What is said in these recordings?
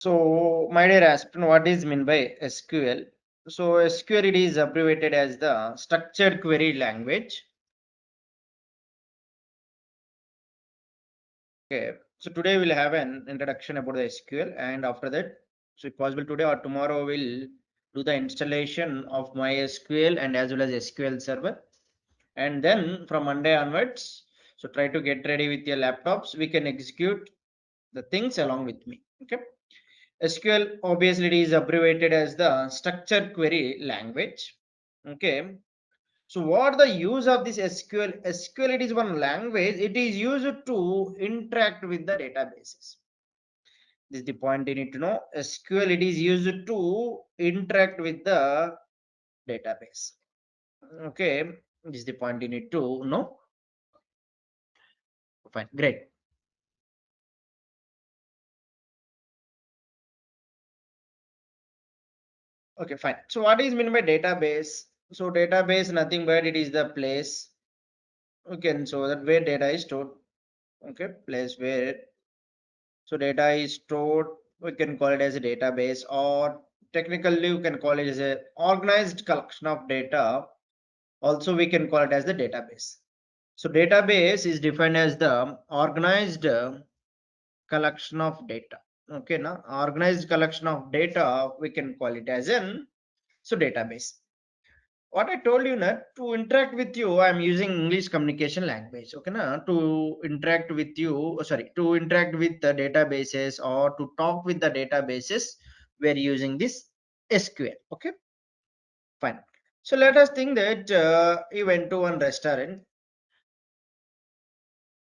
So, my dear aspirant, what is meant by SQL? So, SQL it is abbreviated as the structured query language. Okay. So today we'll have an introduction about the SQL, and after that, so if possible today or tomorrow, we'll do the installation of MySQL and as well as SQL Server. And then from Monday onwards, so try to get ready with your laptops. We can execute the things along with me. Okay. SQL obviously it is abbreviated as the structured query language. Okay. So what the use of this SQL? SQL it is one language. It is used to interact with the databases. This is the point you need to know. SQL it is used to interact with the database. Okay. This is the point you need to know. Fine. Great. Okay, fine. So what is meant by database? So database nothing but it is the place. Okay, so that where data is stored. Okay, place where so data is stored. We can call it as a database, or technically you can call it as a organized collection of data. Also, we can call it as the database. So database is defined as the organized collection of data. Okay, now organized collection of data we can call it as an so database. What I told you now, to interact with you, I'm using English communication language. Okay, now to interact with you, sorry, to interact with the databases or to talk with the databases, we're using this SQL. Okay, fine. So let us think that you went to one restaurant.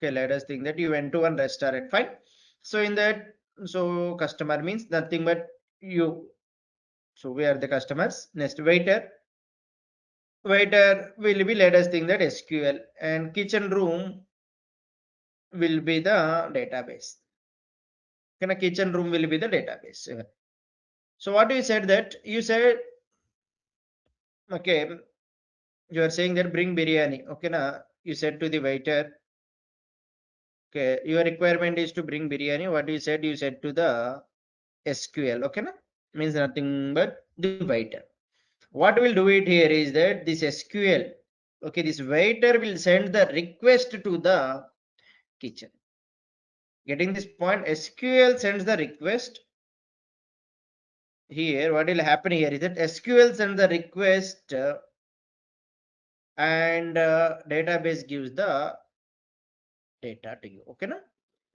Okay, let us think that you went to one restaurant. Fine. So in that, so customer means nothing but you. So we are the customers. Next, waiter will be, let us think that SQL, and kitchen room will be the database. Kind of kitchen room will be the database. So what you said that you said, okay, you are saying that bring biryani. Okay, now you said to the waiter, okay, your requirement is to bring biryani. What you said? You said to the SQL. Okay, now means nothing but the waiter. What will do it here is that this SQL, okay, this waiter will send the request to the kitchen. Getting this point, SQL sends the request. Here what will happen here is that SQL sends the request, and database gives the data to you. Okay, now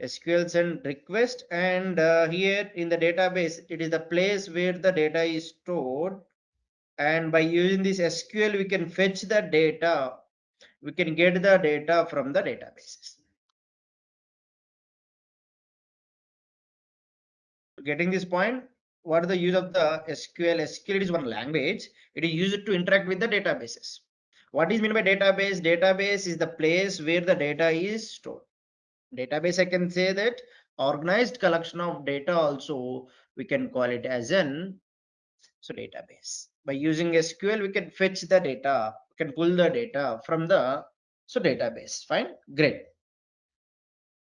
SQL send request, and here in the database it is the place where the data is stored, and by using this SQL we can fetch the data, we can get the data from the databases. Getting this point, what is the use of the SQL? SQL is one language. It is used to interact with the databases. What is meant by database? Database is the place where the data is stored. Database, I can say that organized collection of data also we can call it as an so database. By using SQL, we can fetch the data, we can pull the data from the so database. Fine, great.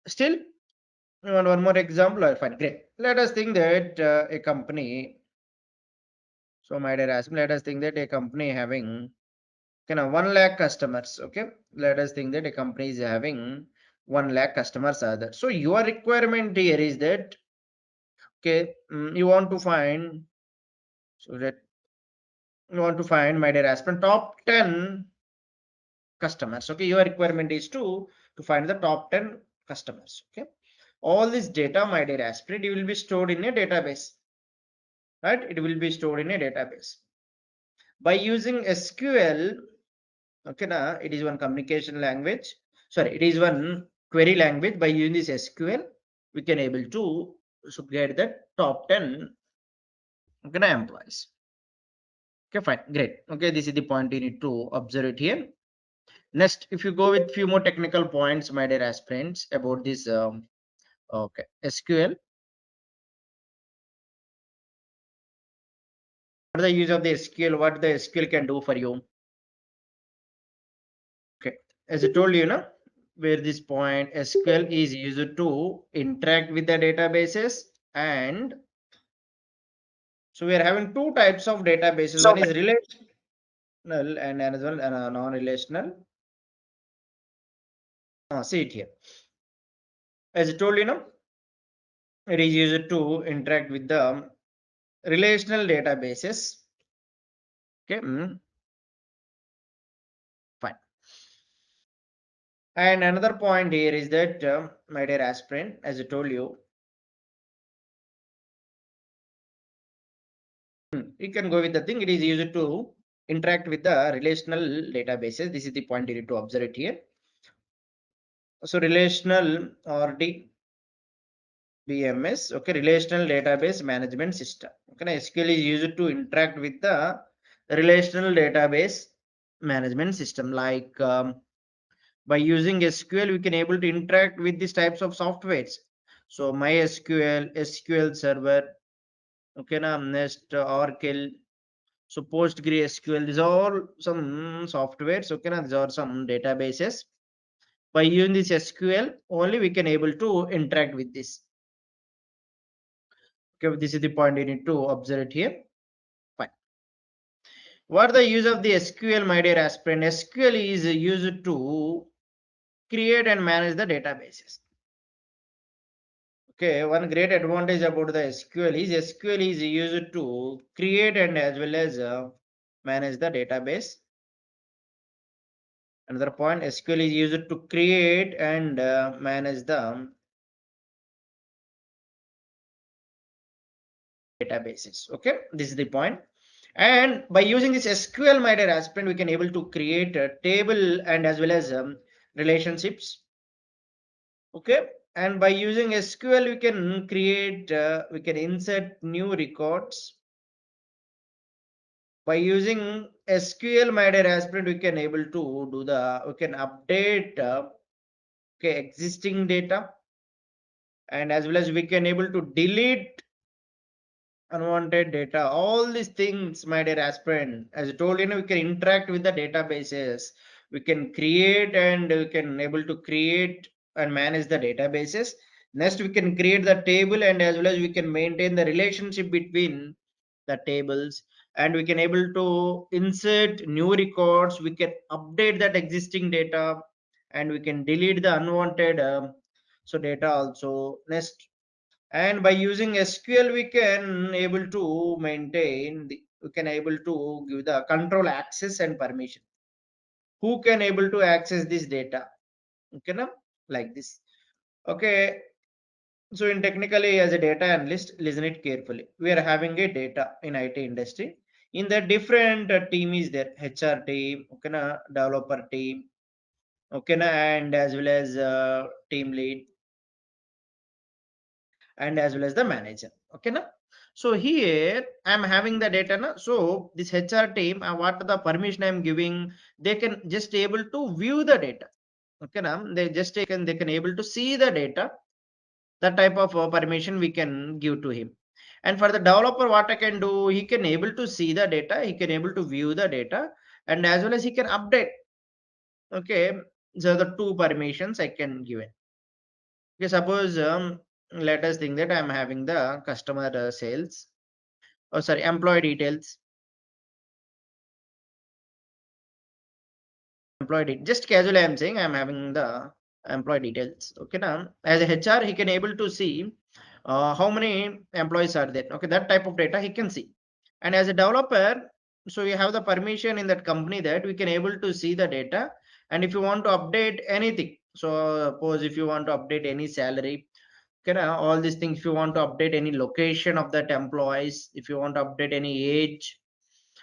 Still, you want one more example? Fine, great. Let us think that a company. So my dear Asim, let us think that a company having 1 lakh customers. Okay, let us think that a company is having 1 lakh customers are there. So your requirement here is that okay, you want to find so that you want to find my dear aspirant top 10 customers. Okay, your requirement is to find the top 10 customers. Okay, all this data, my dear aspirant, it will be stored in a database, right? It will be stored in a database by using SQL. Okay, now it is one communication language. Sorry, it is one query language. By using this SQL, we can able to so get the top 10 okay, now employees. Okay, fine, great. Okay, this is the point you need to observe it here. Next, if you go with few more technical points, my dear aspirants, about this okay SQL. What is the use of the SQL? What the SQL can do for you? Okay, as I told you, now where this point SQL is used to interact with the databases and So we are having two types of databases. One is relational and another one non-relational. See it here. As I told you, know, it is used to interact with the relational databases. Okay, fine. And another point here is that, my dear aspirant, as I told you, you can go with the thing. It is used to interact with the relational databases. This is the point you need to observe it here. So relational RDBMS, okay, relational database management system. Okay, SQL is used to interact with the relational database management system. Like, by using SQL, we can able to interact with these types of softwares. So MySQL, SQL Server, okay, now Nest, Oracle, so PostgreSQL. These are all some softwares. Okay, now these are some databases. By using this SQL, only we can able to interact with this. Okay, this is the point you need to observe it here. Fine. What are the use of the SQL, my dear aspirant? SQL is used to create and manage the databases. Okay, one great advantage about the SQL is SQL is used to create and as well as manage the database. Another point, SQL is used to create and manage the databases. Okay, this is the point. And by using this SQL, my dear aspirant, we can able to create a table and as well as relationships. Okay, and by using SQL, we can create, we can insert new records. By using SQL, my dear aspirant, we can able to do the, we can update, okay, existing data, and as well as we can able to delete unwanted data. All these things, my dear aspirant, as I told you, know, we can interact with the databases. We can create and we can able to create and manage the databases. Next, we can create the table and as well as we can maintain the relationship between the tables, and we can able to insert new records. We can update that existing data, and we can delete the unwanted so data also. Next, and by using SQL, we can able to maintain the, we can able to give the control access and permission. Who can able to access this data? Okay, now like this. Okay, so in technically as a data analyst, listen it carefully. We are having a data in IT industry. In the different team is there, HR team, okay, na, developer team, okay, na, and as well as team lead, and as well as the manager. Okay, na? So here I'm having the data na. So this HR team, what the permission I'm giving, they can just able to view the data. Okay, na? They can able to see the data. That type of permission we can give to him. And for the developer, what I can do, he can able to see the data, he can able to view the data, and as well as he can update. Okay, so the two permissions I can give it. Okay, suppose, let us think that I'm having the customer sales, oh sorry, employee details, just casually I'm saying I'm having the employee details. Okay, now as a HR, he can able to see how many employees are there. Okay, that type of data he can see. And as a developer, so you have the permission in that company that we can able to see the data. And if you want to update anything, so suppose if you want to update any salary, okay, all these things, if you want to update any location of that employees, if you want to update any age,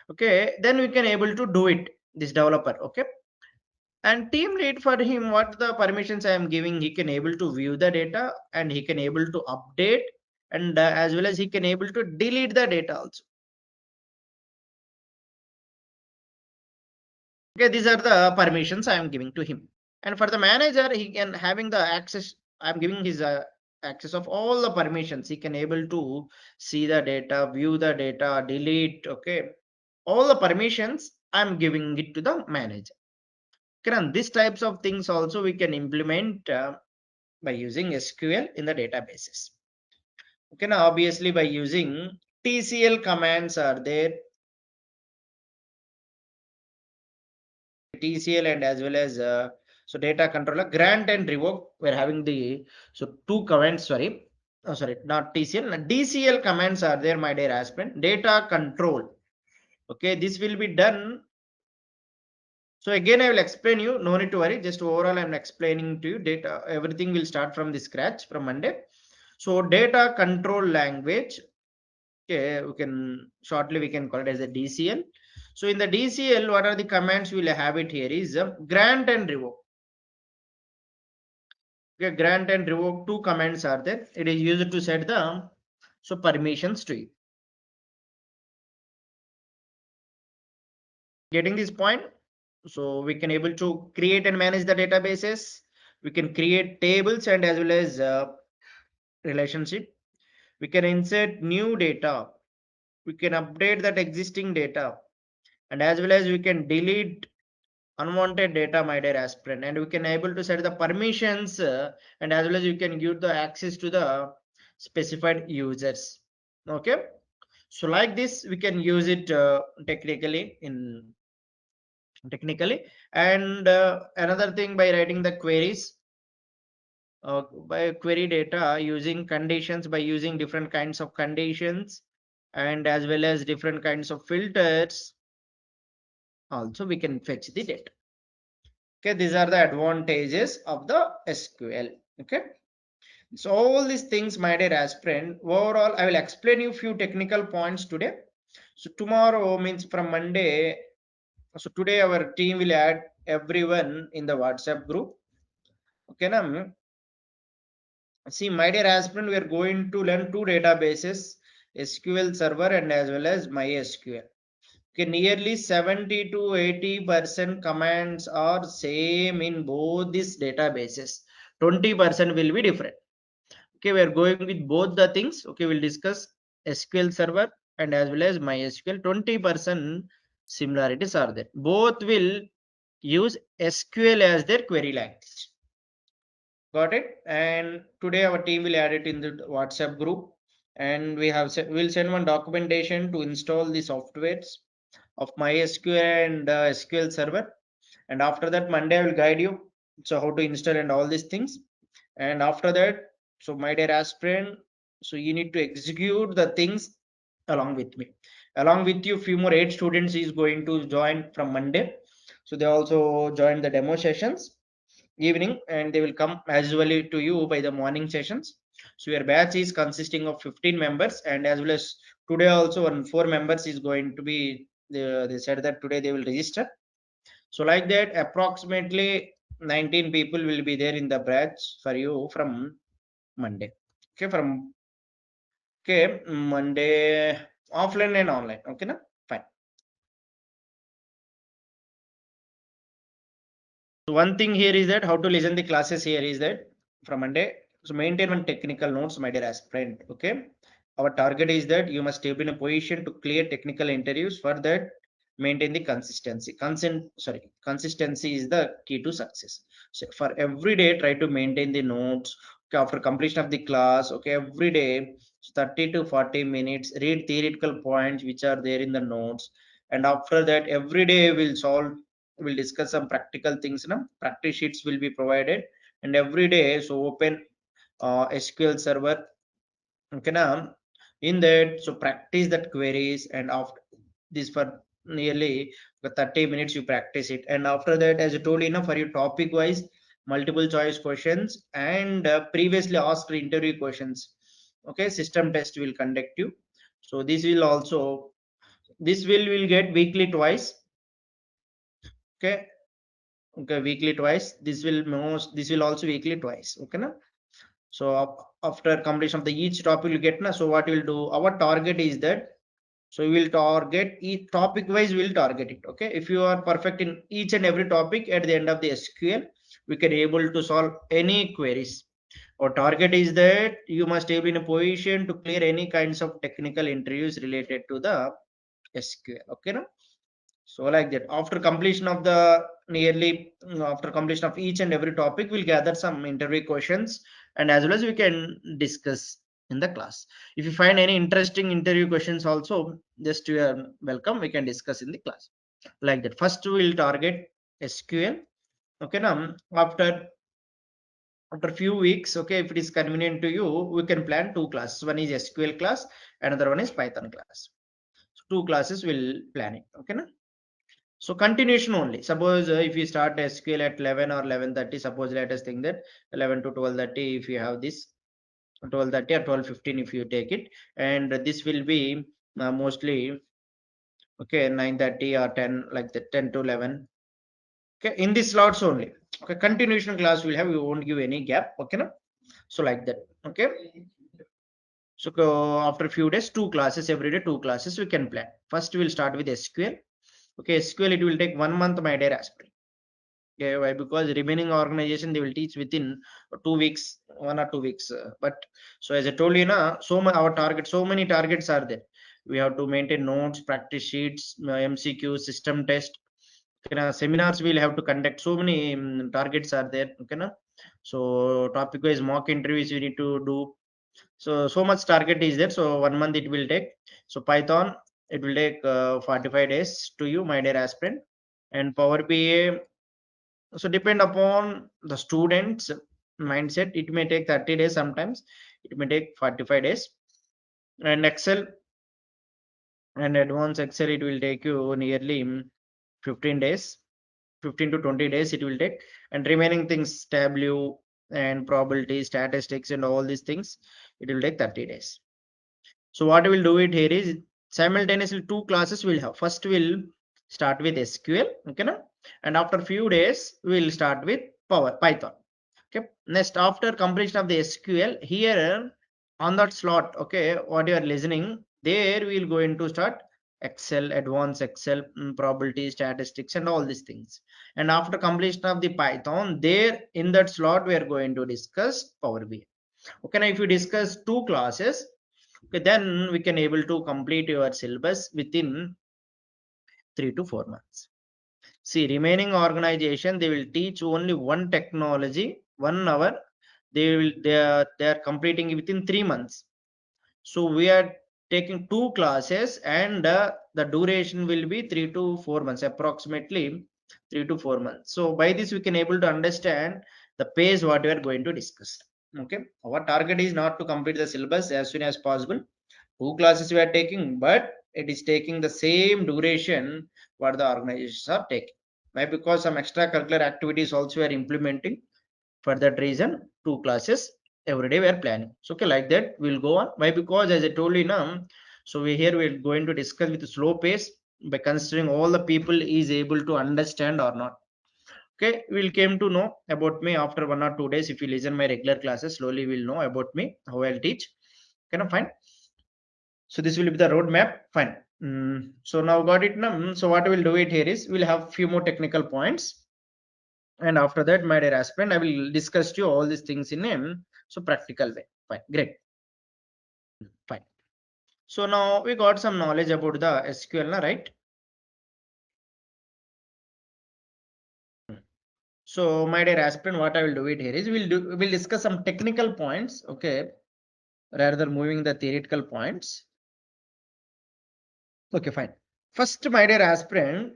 okay, then we can able to do it, this developer. Okay, and team lead, for him, what the permissions I am giving, he can able to view the data and he can able to update, and as well as he can able to delete the data also. Okay, these are the permissions I am giving to him. And for the manager, he can having the access, I'm giving his access of all the permissions. He can able to see the data, view the data, delete. Okay, all the permissions I'm giving it to the manager. Okay, and these types of things also we can implement by using SQL in the databases. Okay, now obviously by using TCL commands are there, TCL and as well as so data controller grant and revoke. We're having the so two commands. Sorry, sorry, not TCL. DCL commands are there, my dear aspirant. Data control. Okay, this will be done. So again, I will explain you. No need to worry. Just overall, I'm explaining to you. Data, everything will start from the scratch from Monday. So data control language. Okay, we can shortly we can call it as a DCL. So in the DCL, what are the commands we'll have it here is grant and revoke. Okay, grant and revoke two commands are there. It is used to set the so permissions to you. Getting this point? So we can able to create and manage the databases. We can create tables and as well as relationship. We can insert new data. We can update that existing data, and as well as we can delete unwanted data, my dear aspirant, and we can able to set the permissions and as well as you can give the access to the specified users. Okay, so like this we can use it technically, and another thing, by writing the queries by query data using conditions, by using different kinds of conditions and as well as different kinds of filters, also we can fetch the data. Okay, these are the advantages of the SQL. Okay, so all these things, my dear aspirant, overall I will explain you few technical points today. So tomorrow means from Monday. So today our team will add everyone in the WhatsApp group. Okay, now see, my dear aspirant, we are going to learn two databases, SQL Server and as well as MySQL. Okay, nearly 70 to 80% commands are same in both these databases. 20% will be different. Okay, we are going with both the things. Okay, we'll discuss SQL Server and as well as MySQL. 20% similarities are there. Both will use SQL as their query language. Got it? And today our team will add it in the WhatsApp group, and we'll send one documentation to install the softwares of MySQL and SQL Server. And after that, Monday I will guide you so how to install and all these things. And after that, so my dear aspirant, so you need to execute the things along with me. Along with you, few more 8 students is going to join from Monday. So they also join the demo sessions evening, and they will come as usually to you by the morning sessions. So your batch is consisting of 15 members, and as well as today also one 4 members is going to be they said that today they will register. So like that, approximately 19 people will be there in the batch for you from Monday. Okay, from okay Monday, offline and online. Okay, na fine. So one thing here is that how to listen the classes here is that from Monday. So maintain one technical notes, my dear aspirant. Okay. Our target is that you must be in a position to clear technical interviews. For that, maintain the consistency. Consistency is the key to success. So for every day, try to maintain the notes. Okay, after completion of the class, okay, every day, so 30 to 40 minutes, read theoretical points which are there in the notes. And after that, every day we'll discuss some practical things. Now practice sheets will be provided, and every day so open SQL Server. Okay, now in that, so practice that queries, and after this for nearly 30 minutes you practice it. And after that, as I told you, for your topic wise multiple choice questions and previously asked interview questions. Okay, system test will conduct you. So this will get weekly twice. Okay, okay, weekly twice. This will also weekly twice. Okay, na? So after completion of the each topic you get, na, so what we'll do, our target is that, so we will target each topic wise, we'll target it. Okay, if you are perfect in each and every topic, at the end of the SQL we can able to solve any queries. Our target is that you must be in a position to clear any kinds of technical interviews related to the SQL. Okay, na? So like that, after completion of the nearly after completion of each and every topic, we'll gather some interview questions, and as well as we can discuss in the class. If you find any interesting interview questions also, just you are welcome, we can discuss in the class like that. First we'll target SQL. Okay, now after few weeks, okay, if it is convenient to you, we can plan two classes. One is SQL class, another one is Python class. So two classes will plan it. Okay, na? So continuation only. Suppose if you start SQL at 11 or 11:30, suppose let us think that 11 to 12:30, if you have this 12:30 or 12:15, if you take it, and this will be mostly okay 9:30 or 10, like the 10 to 11. Okay, in these slots only. Okay, continuation class will have, we won't give any gap. Okay, no? So like that. Okay. So after a few days, two classes every day, two classes we can plan. First, we'll start with SQL. Okay, SQL it will take 1 month, my dear aspirant. Okay, why? Because remaining organization they will teach within 2 weeks, 1 or 2 weeks. But so as I told you, na, our target, so many targets are there. We have to maintain notes, practice sheets, MCQ, system test. Okay, na, seminars we'll have to conduct. So many targets are there. Okay, na? So topic wise mock interviews we need to do. So much target is there. So 1 month it will take. So Python it will take 45 days to you, my dear aspirant, and Power BI. So depend upon the students mindset, it may take 30 days, sometimes it may take 45 days. And Excel and advanced Excel it will take you nearly 15 days, 15 to 20 days it will take. And remaining things, Tableau and probability statistics and all these things, it will take 30 days. So what we'll do it here is simultaneously two classes we'll have. First we'll start with SQL, okay, na? And after few days we'll start with Python. Okay. Next, after completion of the SQL, here on that slot, okay, what you are listening, there we'll going to start Excel, advanced Excel, probability, statistics, and all these things. And after completion of the Python, there in that slot we are going to discuss Power BI. Okay, now if you discuss two classes, okay, then we can able to complete your syllabus within 3 to 4 months. See, remaining organization they will teach only one technology, 1 hour. They are completing within 3 months. So we are taking two classes, and the duration will be 3 to 4 months, approximately 3 to 4 months. So by this we can able to understand the pace what we are going to discuss. Okay, our target is not to complete the syllabus as soon as possible. Two classes we are taking, but it is taking the same duration what the organizations are taking. Why? Because some extracurricular activities also we are implementing. For that reason, two classes every day we are planning. So okay, like that we'll go on. Why? Because as I told you now, so we here we're going to discuss with a slow pace by considering all the people is able to understand or not. Okay, we'll came to know about me after 1 or 2 days. If you listen my regular classes, slowly we'll know about me, how I'll teach. Can I find? So this will be the roadmap. Fine. So now got it now. So what we'll do it here is we'll have few more technical points, and after that, my dear aspirant, I will discuss to you all these things in a so practical way. Fine, great, fine. So now we got some knowledge about the SQL, right? So my dear aspirant, what I will do it here is we'll discuss some technical points, okay, rather than moving the theoretical points. Okay, fine. First, my dear aspirant,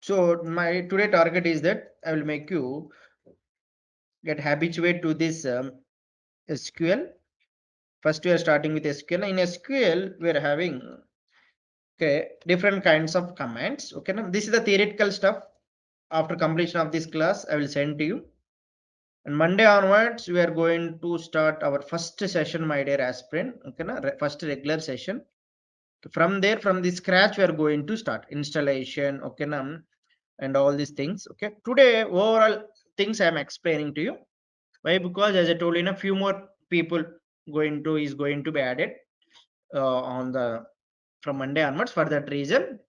so my today target is that I will make you get habituated to this SQL. First, we are starting with SQL. In SQL, we are having okay different kinds of commands. Okay, now this is the theoretical stuff. After completion of this class, I will send to you. And Monday onwards, we are going to start our first session, my dear aspirant. Okay, now first regular session. From there, from the scratch, we are going to start installation. Okay, now and all these things. Okay, today overall things I am explaining to you. Why? Because as I told you, a few more people going to be added on the from Monday onwards. For that reason,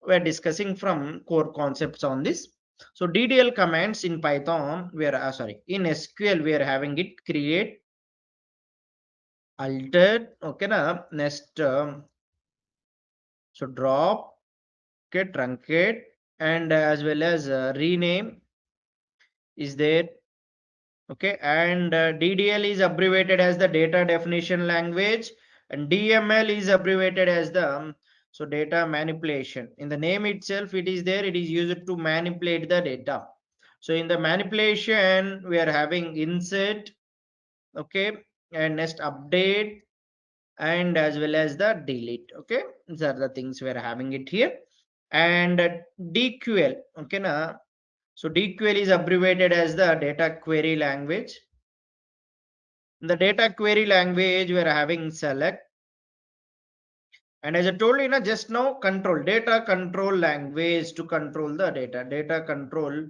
we are discussing from core concepts on this. So DDL commands in Python, we are sorry, in SQL we are having it create, alter, okay, na next so drop, okay, truncate, and as well as rename is there. Okay, and DDL is abbreviated as the data definition language, and DML is abbreviated as the so data manipulation. In the name itself, it is there. It is used to manipulate the data. So in the manipulation, we are having insert, okay, and next update, and as well as the delete. Okay, these are the things we are having it here. And DQL, okay, now so DQL is abbreviated as the data query language. In the data query language, we are having select, and as I told you, just now, control data control language to control the data control.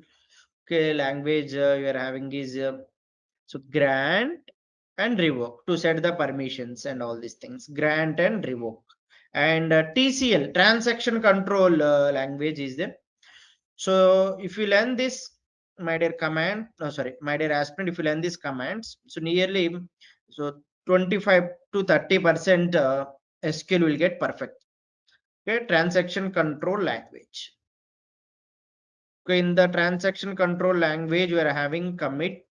Okay, language you are having is so grant and revoke to set the permissions and all these things. Grant and revoke, and TCL transaction control language is there. So if you learn this, my dear command, no, sorry, my dear aspirant, if you learn these commands, so nearly so 25 to 30% SQL will get perfect. Okay, transaction control language. Okay, in the transaction control language, we are having commit.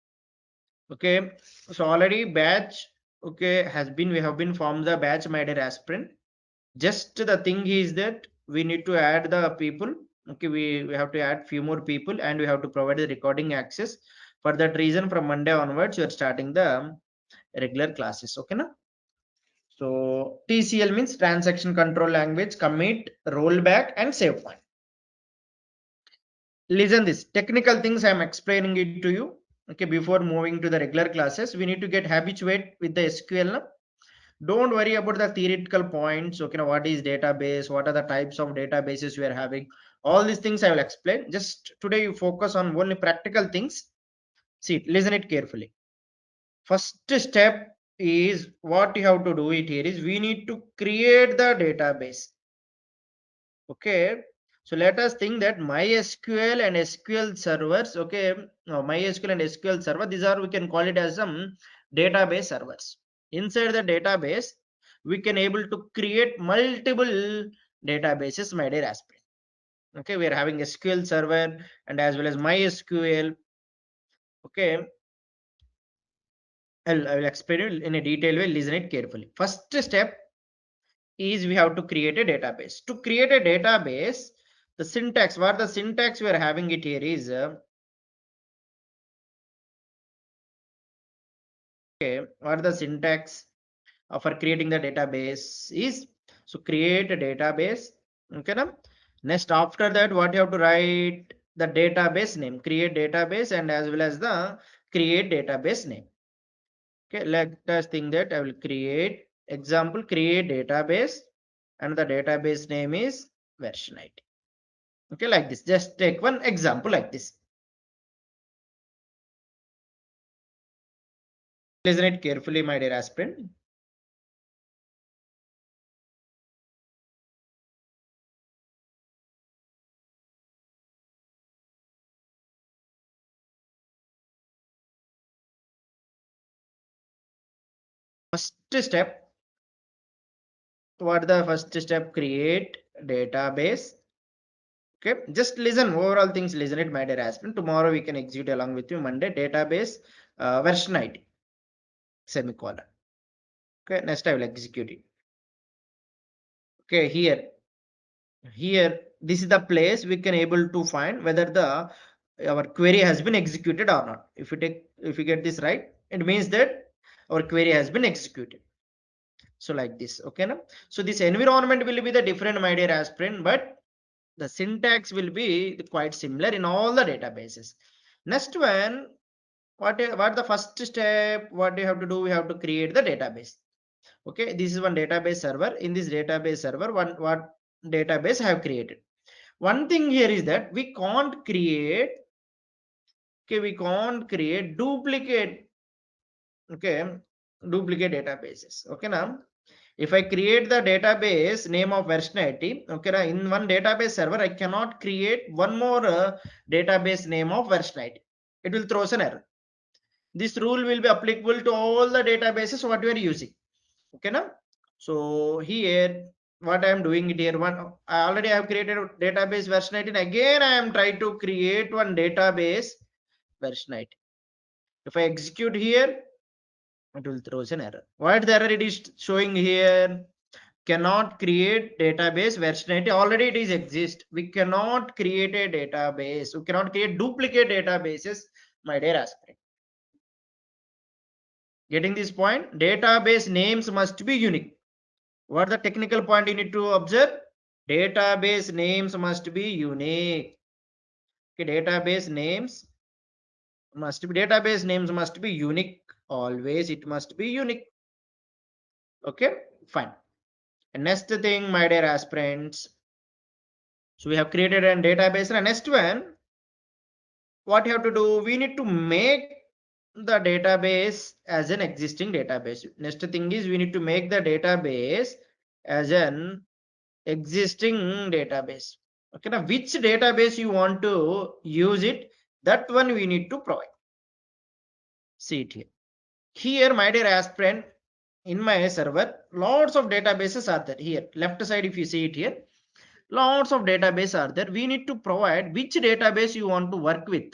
Okay, so already batch, okay, has been, we have been formed the batch, my dear aspirant. Just the thing is that we need to add the people. Okay, we have to add few more people, and we have to provide the recording access. For that reason, from Monday onwards, you are starting the regular classes. Okay, na? So TCL means transaction control language, commit, rollback, and save point. Listen this technical things I am explaining it to you. Okay, before moving to the regular classes, we need to get habituated with the SQL. Na? Don't worry about the theoretical points. Okay, now what is database, what are the types of databases we are having, all these things I will explain. Just today you focus on only practical things. See it, listen it carefully. First step is what you have to do it here is we need to create the database. Okay, so let us think that MySQL and SQL servers. Okay, now MySQL and SQL server, these are, we can call it as some database servers. Inside the database, we can able to create multiple databases, my dear aspirant. Okay, we are having SQL server and as well as MySQL. Okay, I will explain it in a detailed way. Listen it carefully. First step is we have to create a database. To create a database, the syntax, what the syntax we are having it here is okay, what the syntax for creating the database is, so create a database. Okay, now next after that, what you have to write the database name, create database, and as well as the create database name. Okay, let us think that I will create example, create database, and the database name is version ID. Okay, like this, just take one example like this. Listen it carefully, my dear aspirant. First step, what the first step, create database. Okay, just listen overall things, listen it, my dear aspirant. Tomorrow we can execute along with you. Monday, database version ID, semicolon. Okay, next I will execute it. Okay, here this is the place we can able to find whether the our query has been executed or not. If you get this right, it means that our query has been executed. So like this, okay now. So this environment will be the different, my dear aspirant, but the syntax will be quite similar in all the databases. Next one, what the first step, what you have to do, we have to create the database. Okay, this is one database server. In this database server, what database I have created. One thing here is that we can't create, okay, we can't create duplicate, okay, duplicate databases. Okay, now if I create the database name of version ID, okay, now in one database server I cannot create one more database name of version ID. It will throw us an error. This rule will be applicable to all the databases what we are using. Okay, now so here what I am doing it here, one I already have created a database version ID, and again I am trying to create one database version ID. If I execute here, it will throw an error. What the error it is showing here? Cannot create database version 80. Already it is exist. We cannot create a database. We cannot create duplicate databases, my dear aspirant. Getting this point? Database names must be unique. What the technical point you need to observe? Database names must be unique. Okay, database names must be unique. Always it must be unique. Okay, fine. And next thing, my dear aspirants. So we have created a database. And next one, what you have to do? We need to make the database as an existing database. Next thing is we need to make the database as an existing database. Okay, now which database you want to use it, that one we need to provide. See it here. Here, my dear aspirant, in my server, lots of databases are there. Here, left side, if you see it here, lots of databases are there. We need to provide which database you want to work with.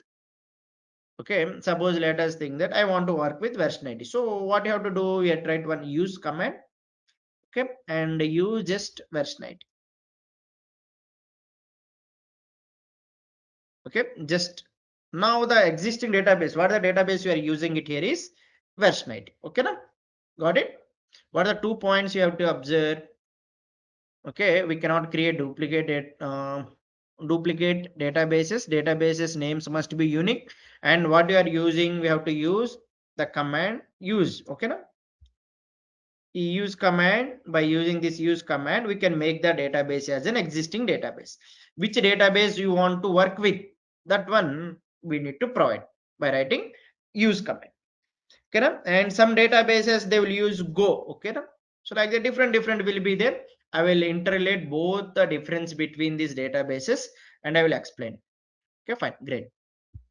Okay, suppose let us think that I want to work with version 90. So what you have to do, you write one use command. Okay, and use just version 90. Okay, just now the existing database, what the database you are using it here is version 90. Okay, now got it. What are the 2 points you have to observe? Okay, we cannot create duplicate databases names must be unique, and what you are using, we have to use the command use. Okay, now use command, by using this use command we can make the database as an existing database. Which database you want to work with, that one we need to provide by writing use command. Okay, na? And some databases they will use go. Okay, na? So like the different will be there. I will interrelate both the difference between these databases and I will explain. Okay, fine, great.